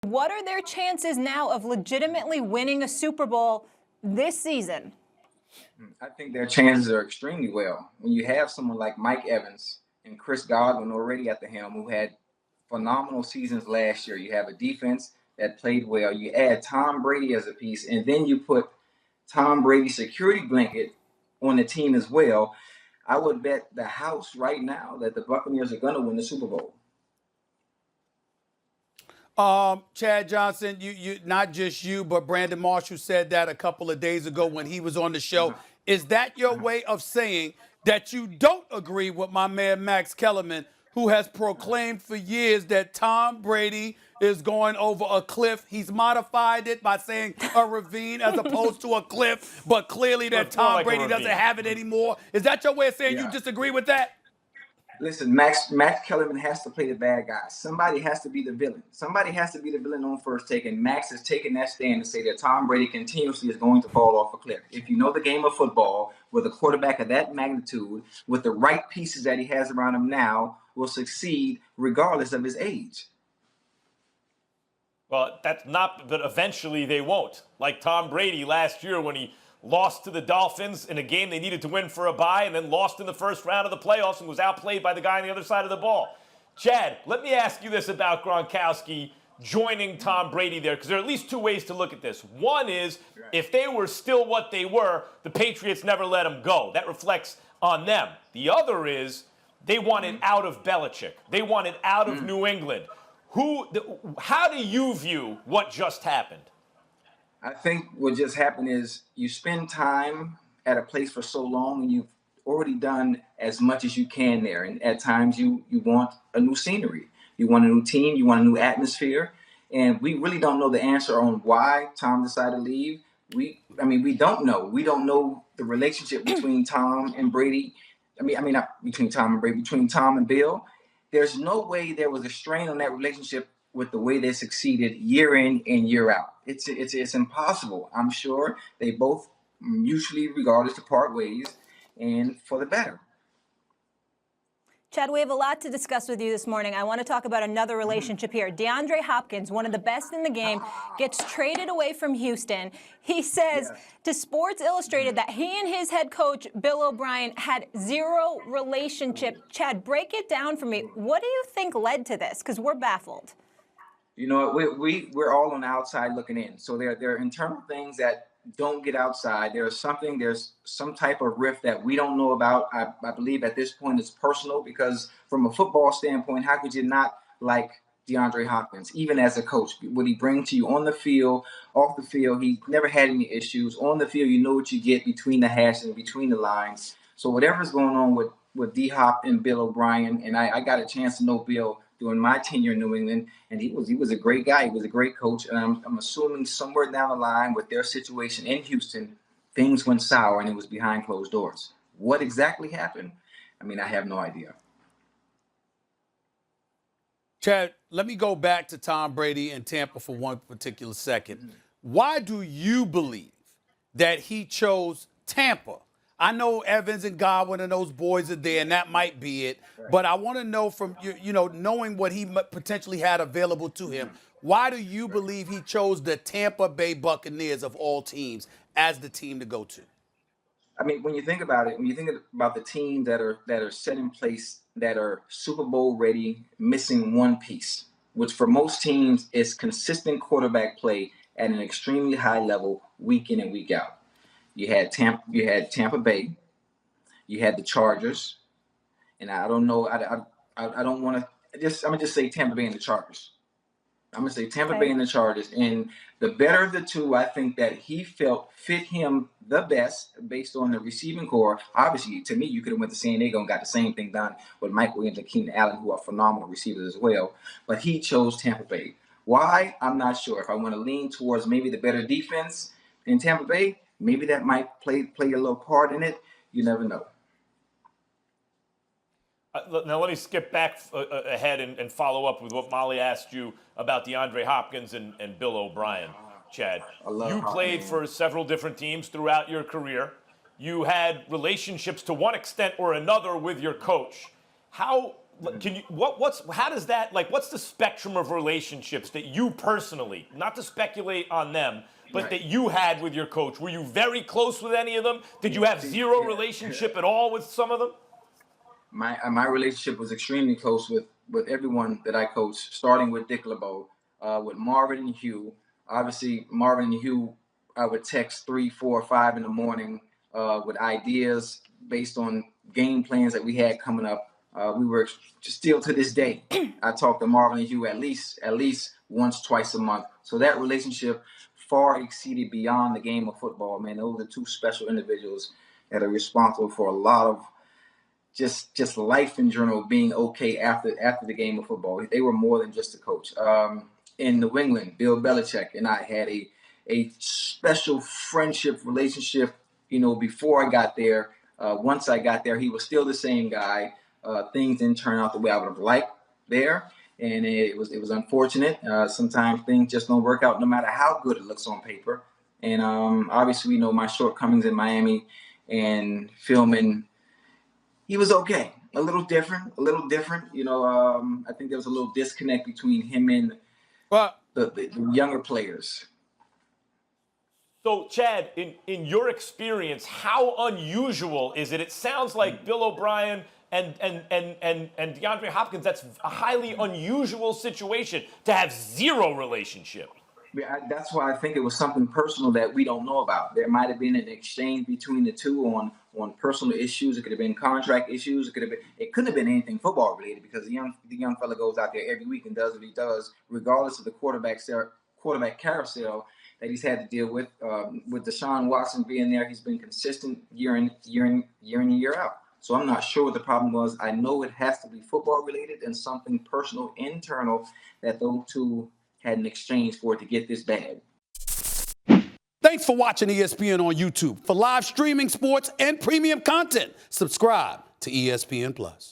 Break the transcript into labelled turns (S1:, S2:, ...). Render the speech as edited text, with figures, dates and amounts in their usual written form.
S1: What are their chances now of legitimately winning a Super Bowl this season?
S2: I think their chances are extremely well. When you have someone like Mike Evans and Chris Godwin already at the helm, who had phenomenal seasons last year, you have a defense that played well. You add Tom Brady as a piece, and then you put Tom Brady's security blanket on the team as well. I would bet the house right now that the Buccaneers are going to win the Super Bowl.
S3: Chad Johnson, you not just you, but Brandon Marshall said that a couple of days ago when he was on the show. Is that your way of saying that you don't agree with my man Max Kellerman, who has proclaimed for years that Tom Brady is going over a cliff? He's modified it by saying a ravine as opposed to a cliff, but clearly that Tom Brady doesn't have it anymore. Is that your way of saying you disagree with that?
S2: Listen, Max Kellerman has to play the bad guy. Somebody has to be the villain. Somebody has to be the villain on first take, and Max has taken that stand to say that Tom Brady continuously is going to fall off a cliff. If you know the game of football, with a quarterback of that magnitude, with the right pieces that he has around him now, will succeed regardless of his age.
S4: Well, that's not, but eventually they won't. Like Tom Brady last year when he lost to the Dolphins in a game they needed to win for a bye, and then lost in the first round of the playoffs and was outplayed by the guy on the other side of the ball. Chad, let me ask you this about Gronkowski joining Tom Brady there, because there are at least two ways to look at this. One is, if they were still what they were, the Patriots never let him go. That reflects on them. The other is, they wanted out of Belichick. They wanted out of New England. How do you view what just happened?
S2: I think what just happened is you spend time at a place for so long, and you've already done as much as you can there. And at times you want a new scenery. You want a new team. You want a new atmosphere. And we really don't know the answer on why Tom decided to leave. We don't know. We don't know the relationship between Tom and Brady. Not between Tom and Brady, between Tom and Bill. There's no way there was a strain on that relationship with the way they succeeded year in and year out. It's impossible. I'm sure they both mutually regarded to part ways, and for the better.
S1: Chad, we have a lot to discuss with you this morning. I want to talk about another relationship here. DeAndre Hopkins, one of the best in the game, gets traded away from Houston. He says to Sports Illustrated that he and his head coach, Bill O'Brien, had zero relationship. Chad, break it down for me. What do you think led to this? Because we're baffled.
S2: You know, we're all on the outside looking in. So there are internal things that don't get outside. There's some type of rift that we don't know about. I believe at this point it's personal, because from a football standpoint, how could you not like DeAndre Hopkins, even as a coach? What he brings to you on the field, off the field, he never had any issues. On the field, you know what you get between the hashes and between the lines. So whatever's going on with D-Hop and Bill O'Brien, and I got a chance to know Bill during my tenure in New England, and he was a great guy. He was a great coach, and I'm assuming somewhere down the line with their situation in Houston, things went sour, and it was behind closed doors. What exactly happened? I have no idea.
S3: Chad, let me go back to Tom Brady and Tampa for one particular second. Why do you believe that he chose Tampa? I know Evans and Godwin and those boys are there, and that might be it. But I want to know from knowing what he potentially had available to him, why do you believe he chose the Tampa Bay Buccaneers of all teams as the team to go to?
S2: When you think about it, when you think about the teams that are set in place, that are Super Bowl ready, missing one piece, which for most teams is consistent quarterback play at an extremely high level, week in and week out. You had Tampa Bay, you had the Chargers, and I don't know. I don't want to I'm gonna just say Tampa Bay and the Chargers. I'm gonna say Tampa Bay and the Chargers, and the better of the two, I think that he felt fit him the best based on the receiving core. Obviously, to me, you could have went to San Diego and got the same thing done with Mike Williams and Keenan Allen, who are phenomenal receivers as well. But he chose Tampa Bay. Why? I'm not sure. If I want to lean towards maybe the better defense in Tampa Bay, maybe that might play a little part in it. You never know.
S4: Now, let me skip back ahead and follow up with what Molly asked you about DeAndre Hopkins and Bill O'Brien, Chad. You played for several different teams throughout your career. You had relationships to one extent or another with your coach. How can you how does that, like, what's the spectrum of relationships that you personally, not to speculate on them, but that you had with your coach? Were you very close with any of them? Did you have zero relationship at all with some of them?
S2: My relationship was extremely close with everyone that I coached, starting with Dick LeBeau, with Marvin and Hugh. Obviously, Marvin and Hugh, I would text 3, 4, 5 in the morning with ideas based on game plans that we had coming up. We were still to this day. I talk to Marvin and Hugh at least once, twice a month. So that relationship far exceeded beyond the game of football. Man, those are two special individuals that are responsible for a lot of just life in general being okay after the game of football. They were more than just a coach. In New England, Bill Belichick and I had a special friendship relationship. Before I got there. Once I got there, he was still the same guy. Things didn't turn out the way I would have liked there, and it was unfortunate. Sometimes things just don't work out, no matter how good it looks on paper. And obviously, my shortcomings in Miami and filming. He was okay. A little different. I think there was a little disconnect between him and the younger players.
S4: So, Chad, in your experience, how unusual is it? It sounds like Bill O'Brien and DeAndre Hopkins, that's a highly unusual situation to have zero relationship.
S2: Yeah, that's why I think it was something personal that we don't know about. There might have been an exchange between the two on personal issues. It could have been contract issues. It couldn't have been anything football related, because the young fella goes out there every week and does what he does, regardless of the quarterback carousel that he's had to deal with. With Deshaun Watson being there, he's been consistent year in year out. So I'm not sure what the problem was. I know it has to be football related and something personal, internal, that those two had an exchange for it to get this bad.
S3: Thanks for watching ESPN on YouTube. For live streaming sports and premium content, subscribe to ESPN+.